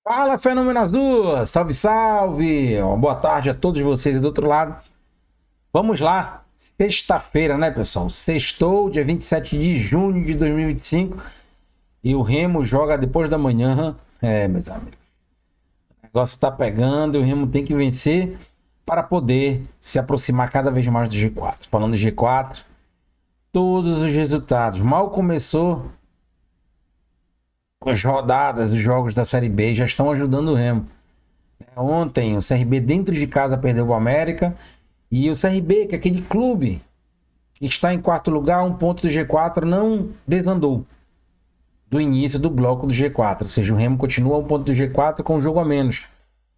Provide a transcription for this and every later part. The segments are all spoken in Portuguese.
Fala, Fenômeno Azul! Salve, salve! Uma boa tarde a todos vocês aí do outro lado. Vamos lá, sexta-feira, né, pessoal? Sextou, dia 27 de junho de 2025 e o Remo joga depois da manhã. Meus amigos, o negócio tá pegando e o Remo tem que vencer para poder se aproximar cada vez mais do G4. Falando de G4, todos os resultados. Mal começou as rodadas, os jogos da Série B já estão ajudando o Remo. Ontem o CRB dentro de casa perdeu o América e o CRB, que é aquele clube que está em quarto lugar, um ponto do G4, não desandou do início do bloco do G4, ou seja, o Remo continua a um ponto do G4 com um jogo a menos.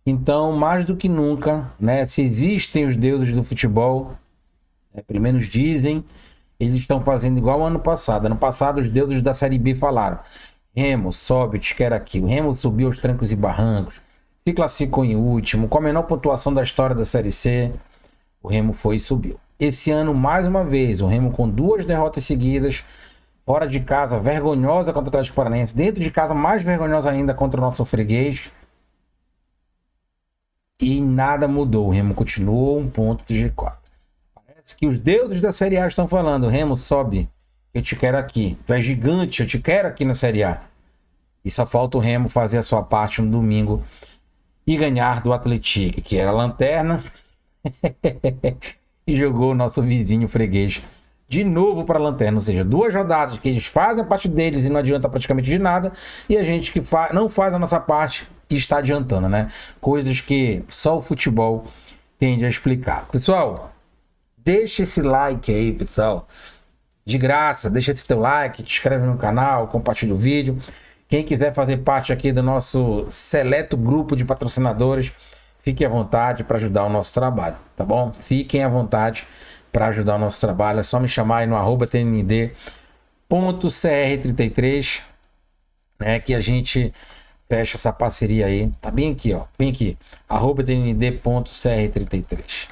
Então, mais do que nunca, né, se existem os deuses do futebol, pelo menos dizem, eles estão fazendo igual ao ano passado. Ano passado os deuses da Série B falaram: Remo, sobe, eu te quero aqui. O Remo subiu aos trancos e barrancos, se classificou em último, com a menor pontuação da história da Série C. O Remo foi e subiu. Esse ano, mais uma vez, o Remo com 2 derrotas seguidas, fora de casa, vergonhosa contra o Atlético Paranaense, dentro de casa, mais vergonhosa ainda contra o nosso freguês. E nada mudou. O Remo continuou um ponto do G4. Parece que os deuses da Série A estão falando: Remo, sobe, eu te quero aqui. Tu é gigante, eu te quero aqui na Série A. E só falta o Remo fazer a sua parte no domingo e ganhar do Atlético, que era a lanterna, e jogou o nosso vizinho freguês de novo para a lanterna. Ou seja, 2 rodadas que eles fazem a parte deles e não adianta praticamente de nada, e a gente que não faz a nossa parte e está adiantando, né? Coisas que só o futebol tende a explicar. Pessoal, deixa esse like aí, pessoal. De graça, deixa esse teu like, te inscreve no canal, compartilha o vídeo. Quem quiser fazer parte aqui do nosso seleto grupo de patrocinadores, fique à vontade para ajudar o nosso trabalho, tá bom? Fiquem à vontade para ajudar o nosso trabalho. É só me chamar aí no @tnd.cr33, né, que a gente fecha essa parceria aí. Tá bem aqui, ó. Bem aqui, @tnd.cr33.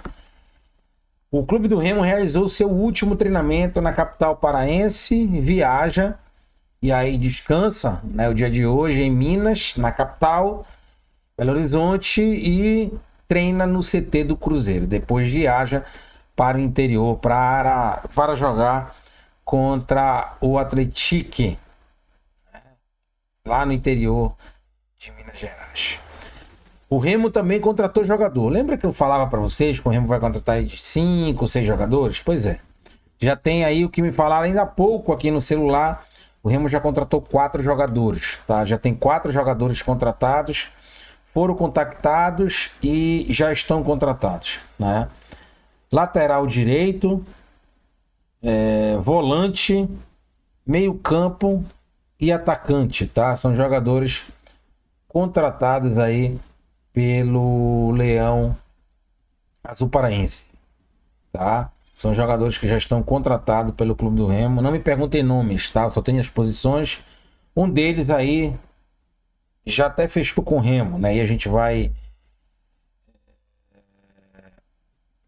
O Clube do Remo realizou seu último treinamento na capital paraense, viaja e aí descansa, né, o dia de hoje em Minas, na capital, Belo Horizonte, e treina no CT do Cruzeiro. Depois viaja para o interior para jogar contra o Atlético, lá no interior de Minas Gerais. O Remo também contratou jogador. Lembra que eu falava para vocês que o Remo vai contratar de 5, 6 jogadores? Pois é. Já tem aí o que me falaram ainda há pouco aqui no celular. O Remo já contratou 4 jogadores, tá? Já tem 4 jogadores contratados, foram contactados e já estão contratados, né? Lateral direito, volante, meio-campo e atacante, tá? São jogadores contratados aí pelo Leão Azul Paraense, tá? São jogadores que já estão contratados pelo Clube do Remo. Não me perguntem nomes, tá? Eu só tenho as posições. Um deles aí já até fechou com o Remo, né? E a gente vai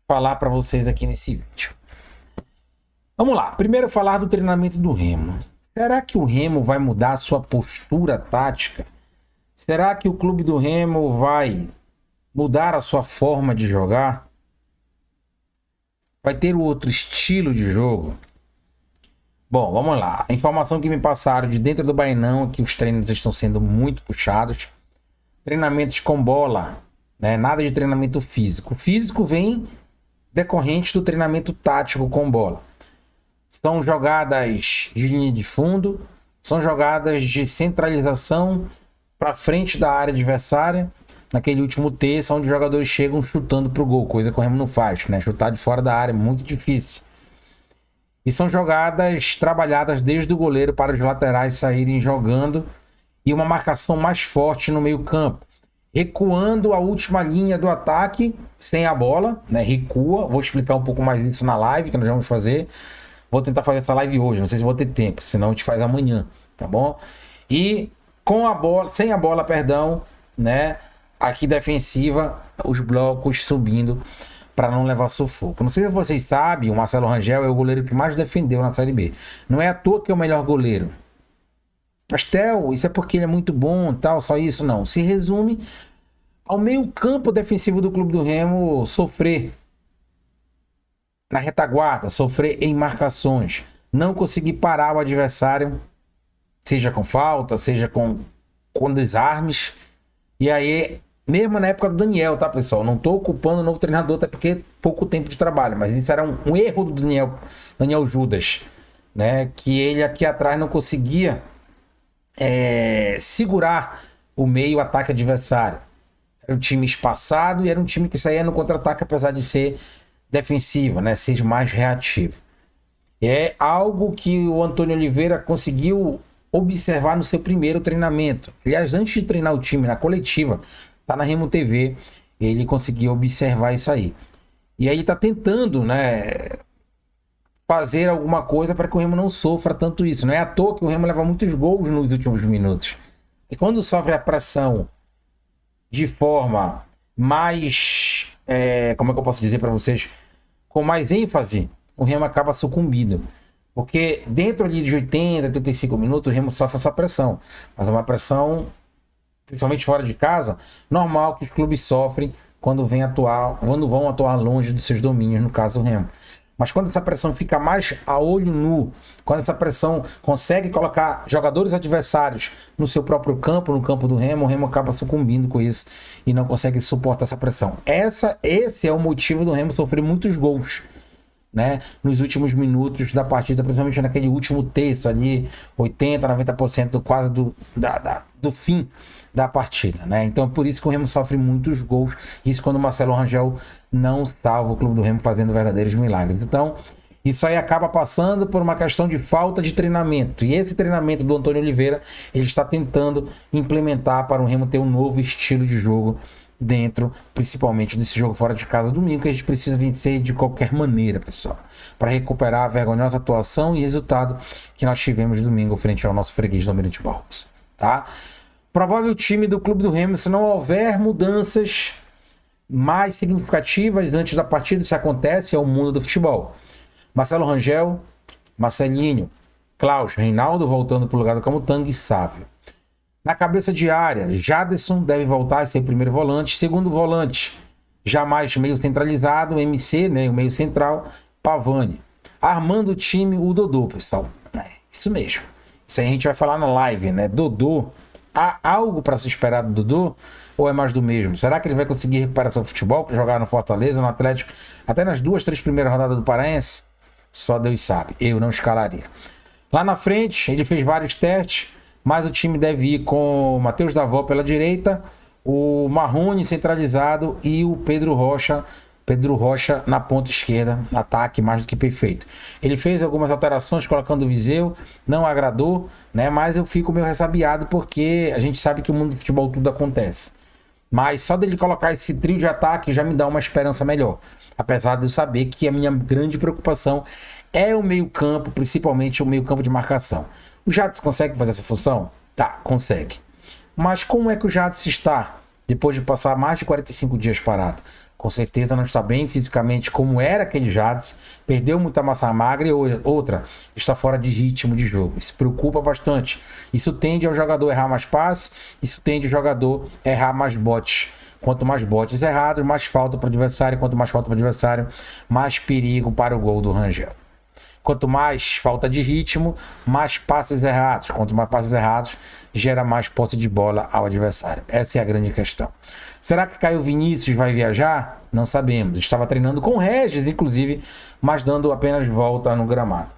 falar para vocês aqui nesse vídeo. Vamos lá. Primeiro falar do treinamento do Remo. Será que o Remo vai mudar a sua postura tática? Será que o Clube do Remo vai mudar a sua forma de jogar? Vai ter outro estilo de jogo? Bom, vamos lá. A informação que me passaram de dentro do Bainão é que os treinos estão sendo muito puxados. Treinamentos com bola, né? Nada de treinamento físico. O físico vem decorrente do treinamento tático com bola. São jogadas de linha de fundo, são jogadas de centralização para frente da área adversária, naquele último terço, onde os jogadores chegam chutando para o gol, coisa que o Remo não faz, né? Chutar de fora da área é muito difícil. E são jogadas trabalhadas desde o goleiro para os laterais saírem jogando, e uma marcação mais forte no meio campo, recuando a última linha do ataque sem a bola, né? Recua. Vou explicar um pouco mais isso na live que nós vamos fazer. Vou tentar fazer essa live hoje, não sei se vou ter tempo, senão a gente faz amanhã, tá bom? E com a bola, sem a bola, perdão, né? Aqui defensiva, os blocos subindo para não levar sufoco. Não sei se vocês sabem, o Marcelo Rangel é o goleiro que mais defendeu na Série B. Não é à toa que é o melhor goleiro. pastel, isso é porque ele é muito bom, tal, só isso não. Se resume ao meio-campo defensivo do Clube do Remo sofrer na retaguarda, sofrer em marcações, não conseguir parar o adversário, seja com falta, seja com desarmes. E aí, mesmo na época do Daniel, tá, pessoal? Não tô culpando o novo treinador, até porque pouco tempo de trabalho, mas isso era um erro do Daniel Judas, né? Que ele aqui atrás não conseguia segurar o meio-ataque adversário. Era um time espaçado e era um time que saía no contra-ataque, apesar de ser defensivo, né? Ser mais reativo. É algo que o Antônio Oliveira conseguiu observar no seu primeiro treinamento. Aliás, antes de treinar o time na coletiva, tá na Remo TV, ele conseguiu observar isso aí. E aí tá tentando, né, fazer alguma coisa para que o Remo não sofra tanto isso. Não é à toa que o Remo leva muitos gols nos últimos minutos. E quando sofre a pressão de forma mais, como é que eu posso dizer para vocês, com mais ênfase, o Remo acaba sucumbindo. Porque dentro ali de 80, 85 minutos, o Remo sofre essa pressão. Mas é uma pressão, principalmente fora de casa, normal que os clubes sofrem quando vão atuar longe dos seus domínios, no caso o Remo. Mas quando essa pressão fica mais a olho nu, quando essa pressão consegue colocar jogadores adversários no seu próprio campo, no campo do Remo, o Remo acaba sucumbindo com isso e não consegue suportar essa pressão. Esse é o motivo do Remo sofrer muitos gols, né, nos últimos minutos da partida, principalmente naquele último terço ali, 80%, 90% quase do fim da partida, né? Então por isso que o Remo sofre muitos gols, isso quando o Marcelo Rangel não salva o Clube do Remo fazendo verdadeiros milagres. Então isso aí acaba passando por uma questão de falta de treinamento, e esse treinamento do Antônio Oliveira, ele está tentando implementar para o Remo ter um novo estilo de jogo dentro, principalmente desse jogo fora de casa domingo, que a gente precisa vencer de qualquer maneira, pessoal, para recuperar a vergonhosa atuação e resultado que nós tivemos domingo frente ao nosso freguês do Almirante Barroso, tá? Provável time do Clube do Remo, se não houver mudanças mais significativas antes da partida, se acontece, é o mundo do futebol. Marcelo Rangel, Marcelinho, Cláudio, Reinaldo voltando para o lugar do Camutanga e Sávio. Na cabeça de área, Jadson deve voltar a ser primeiro volante. Segundo volante, jamais meio centralizado, MC, né, o meio central, Pavani. Armando o time, o Dodô, pessoal. Isso mesmo. Isso aí a gente vai falar na live, né? Dodô. Há algo para se esperar do Dodô? Ou é mais do mesmo? Será que ele vai conseguir recuperar seu futebol, que jogar no Fortaleza, no Atlético, até nas 2, 3 primeiras rodadas do Paraense? Só Deus sabe. Eu não escalaria. Lá na frente, ele fez vários testes, mas o time deve ir com o Matheus Davó pela direita, o Marrone centralizado e o Pedro Rocha na ponta esquerda, ataque mais do que perfeito. Ele fez algumas alterações colocando o Viseu, não agradou, né? Mas eu fico meio ressabiado porque a gente sabe que o mundo do futebol tudo acontece. Mas só dele colocar esse trio de ataque já me dá uma esperança melhor. Apesar de eu saber que a minha grande preocupação é o meio-campo, principalmente o meio-campo de marcação. O Jadson consegue fazer essa função? Tá, consegue. Mas como é que o Jadson está depois de passar mais de 45 dias parado? Com certeza não está bem fisicamente como era aquele Jadson, perdeu muita massa magra e outra, está fora de ritmo de jogo. Isso preocupa bastante. Isso tende ao jogador errar mais passes, isso tende ao jogador errar mais botes. Quanto mais botes errados, mais falta para o adversário. Quanto mais falta para o adversário, mais perigo para o gol do Rangel. Quanto mais falta de ritmo, mais passes errados. Quanto mais passes errados, gera mais posse de bola ao adversário. Essa é a grande questão. Será que Caio Vinícius vai viajar? Não sabemos. Estava treinando com o Regis, inclusive, mas dando apenas volta no gramado.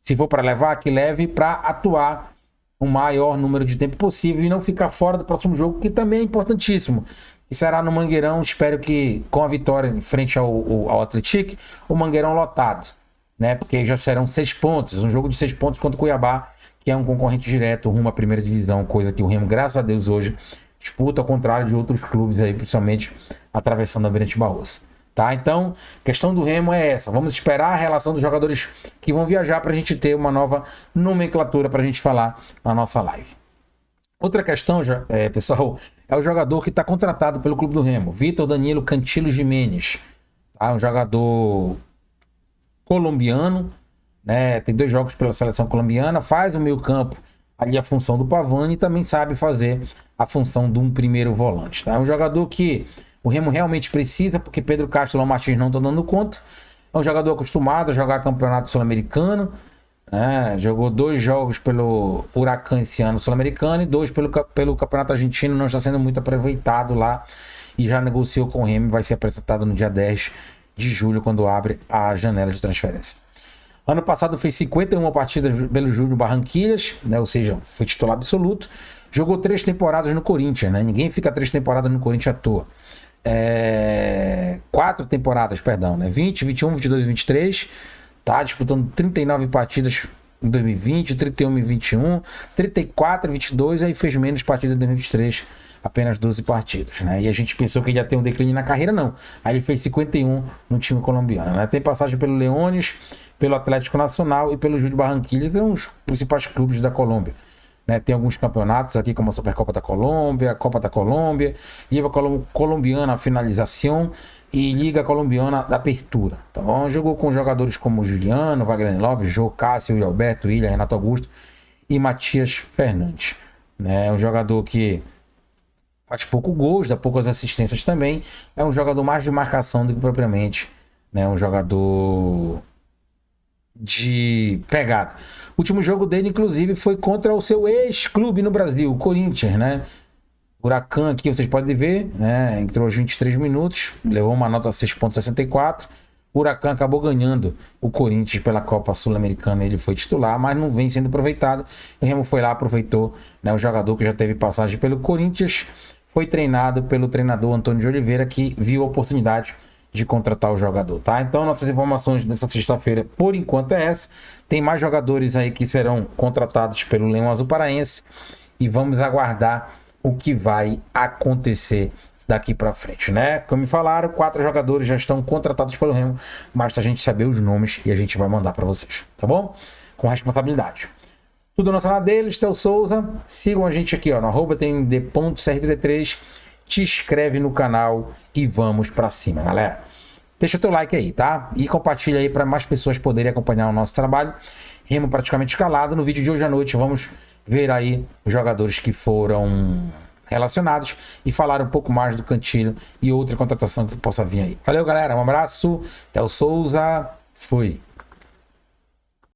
Se for para levar, que leve para atuar o maior número de tempo possível e não ficar fora do próximo jogo, que também é importantíssimo. E será no Mangueirão, espero que com a vitória em frente ao Atlético, o Mangueirão lotado, né? Porque já serão 6 pontos, um jogo de 6 pontos contra o Cuiabá, que é um concorrente direto rumo à primeira divisão, coisa que o Remo, graças a Deus, hoje disputa, ao contrário de outros clubes aí, principalmente atravessando a Almirante Barroso. Tá? Então, a questão do Remo é essa. Vamos esperar a relação dos jogadores que vão viajar para a gente ter uma nova nomenclatura para a gente falar na nossa live. Outra questão, pessoal, é o jogador que está contratado pelo Clube do Remo, Vitor Danilo Cantillo Jimenez. Tá? Um jogador colombiano, né? Tem 2 jogos pela seleção colombiana, faz o meio campo ali a função do Pavani e também sabe fazer a função de um primeiro volante, tá? É um jogador que o Remo realmente precisa, porque Pedro Castro e Léo Martins não estão dando conta. É um jogador acostumado a jogar campeonato sul-americano, né? Jogou 2 jogos pelo Huracan esse ano sul-americano e 2 pelo campeonato argentino, não está sendo muito aproveitado lá e já negociou com o Remo e vai ser apresentado no dia 10 de julho, quando abre a janela de transferência. Ano passado fez 51 partidas pelo Júnior Barranquilhas, né? Ou seja, foi titular absoluto. Jogou 3 temporadas no Corinthians, né? Ninguém fica 3 temporadas no Corinthians à toa. 4 temporadas, perdão, né? 20, 21, 22 e 23. Tá disputando 39 partidas em 2020, 31 em 21, 34 em 22, aí fez menos partidas em 2023, apenas 12 partidas, né? E a gente pensou que ele ia ter um declínio na carreira, não. Aí ele fez 51 no time colombiano, né? Tem passagem pelo Leones, pelo Atlético Nacional e pelo Júnior Barranquilla, que são os principais clubes da Colômbia. Né, tem alguns campeonatos aqui, como a Supercopa da Colômbia, a Copa da Colômbia, Liga Colombiana Finalização e Liga Colombiana da Apertura. Então, jogou com jogadores como Juliano, Wagner Lopes, Jô, Cássio, Yuri Alberto, William, Renato Augusto e Matias Fernandes. É um jogador que faz pouco gols, dá poucas assistências também. É um jogador mais de marcação do que propriamente, né, um jogador de pegada. O último jogo dele, inclusive, foi contra o seu ex-clube no Brasil, o Corinthians, né? Huracan aqui, vocês podem ver, né? Entrou aos 23 minutos, levou uma nota 6,64. O Huracan acabou ganhando o Corinthians pela Copa Sul-Americana, ele foi titular, mas não vem sendo aproveitado. O Remo foi lá, aproveitou, né? O jogador que já teve passagem pelo Corinthians, foi treinado pelo treinador Antônio de Oliveira, que viu a oportunidade de contratar o jogador, tá? Então, nossas informações dessa sexta-feira, por enquanto, é essa. Tem mais jogadores aí que serão contratados pelo Leão Azul Paraense e vamos aguardar o que vai acontecer daqui para frente, né? Como me falaram, 4 jogadores já estão contratados pelo Remo, basta a gente saber os nomes e a gente vai mandar para vocês, tá bom? Com responsabilidade. Tudo nacional deles, Theo Souza. Sigam a gente aqui, ó, no @tnd.cr3. Te inscreve no canal e vamos pra cima, galera. Deixa o teu like aí, tá? E compartilha aí para mais pessoas poderem acompanhar o nosso trabalho. Remo praticamente escalado. No vídeo de hoje à noite vamos ver aí os jogadores que foram relacionados e falar um pouco mais do Cantilho e outra contratação que possa vir aí. Valeu, galera. Um abraço. Theo Souza. Fui.